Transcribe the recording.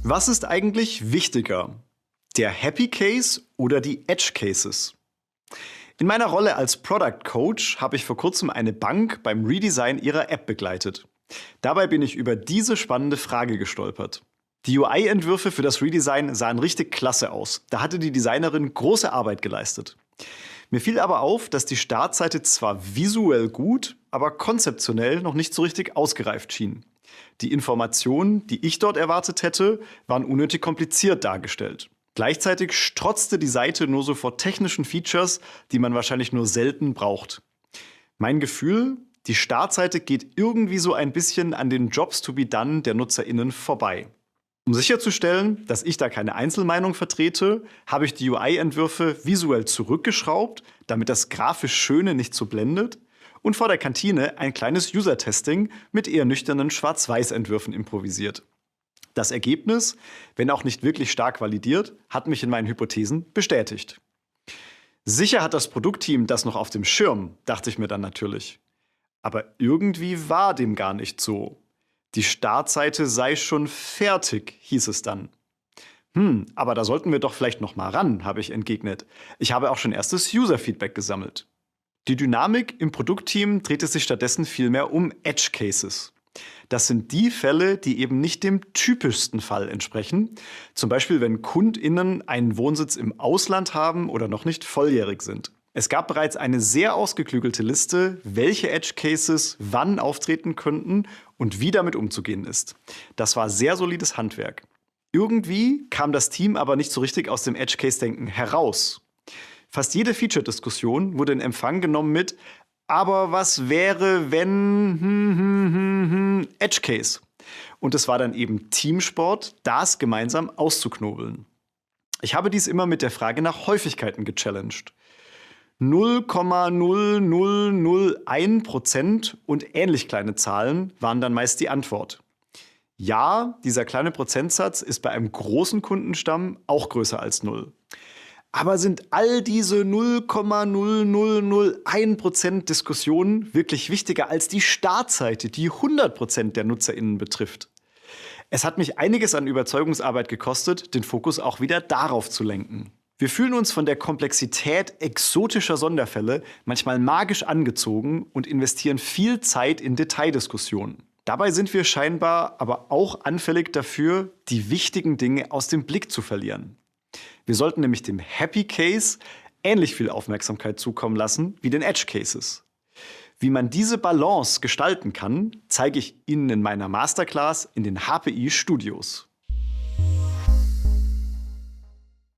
Was ist eigentlich wichtiger? Der Happy Case oder die Edge Cases? In meiner Rolle als Product Coach habe ich vor kurzem eine Bank beim Redesign ihrer App begleitet. Dabei bin ich über diese spannende Frage gestolpert. Die UI-Entwürfe für das Redesign sahen richtig klasse aus. Da hatte die Designerin große Arbeit geleistet. Mir fiel aber auf, dass die Startseite zwar visuell gut, aber konzeptionell noch nicht so richtig ausgereift schien. Die Informationen, die ich dort erwartet hätte, waren unnötig kompliziert dargestellt. Gleichzeitig strotzte die Seite nur so vor technischen Features, die man wahrscheinlich nur selten braucht. Mein Gefühl, die Startseite geht irgendwie so ein bisschen an den Jobs to be done der NutzerInnen vorbei. Um sicherzustellen, dass ich da keine Einzelmeinung vertrete, habe ich die UI-Entwürfe visuell zurückgeschraubt, damit das grafisch Schöne nicht so blendet, und vor der Kantine ein kleines User-Testing mit eher nüchternen Schwarz-Weiß-Entwürfen improvisiert. Das Ergebnis, wenn auch nicht wirklich stark validiert, hat mich in meinen Hypothesen bestätigt. Sicher hat das Produktteam das noch auf dem Schirm, dachte ich mir dann natürlich. Aber irgendwie war dem gar nicht so. Die Startseite sei schon fertig, hieß es dann. Aber da sollten wir doch vielleicht noch mal ran, habe ich entgegnet. Ich habe auch schon erstes User-Feedback gesammelt. Die Dynamik im Produktteam drehte sich stattdessen vielmehr um Edge Cases. Das sind die Fälle, die eben nicht dem typischsten Fall entsprechen. Zum Beispiel, wenn KundInnen einen Wohnsitz im Ausland haben oder noch nicht volljährig sind. Es gab bereits eine sehr ausgeklügelte Liste, welche Edge Cases wann auftreten könnten und wie damit umzugehen ist. Das war sehr solides Handwerk. Irgendwie kam das Team aber nicht so richtig aus dem Edge Case-Denken heraus. Fast jede Feature-Diskussion wurde in Empfang genommen mit „Aber was wäre, wenn Edge Case?" Und es war dann eben Teamsport, das gemeinsam auszuknobeln. Ich habe dies immer mit der Frage nach Häufigkeiten gechallenged. 0,0001% und ähnlich kleine Zahlen waren dann meist die Antwort. Ja, dieser kleine Prozentsatz ist bei einem großen Kundenstamm auch größer als 0. Aber sind all diese 0,0001% Diskussionen wirklich wichtiger als die Startseite, die 100% der NutzerInnen betrifft? Es hat mich einiges an Überzeugungsarbeit gekostet, den Fokus auch wieder darauf zu lenken. Wir fühlen uns von der Komplexität exotischer Sonderfälle manchmal magisch angezogen und investieren viel Zeit in Detaildiskussionen. Dabei sind wir scheinbar aber auch anfällig dafür, die wichtigen Dinge aus dem Blick zu verlieren. Wir sollten nämlich dem Happy Case ähnlich viel Aufmerksamkeit zukommen lassen wie den Edge Cases. Wie man diese Balance gestalten kann, zeige ich Ihnen in meiner Masterclass in den HPI Studios.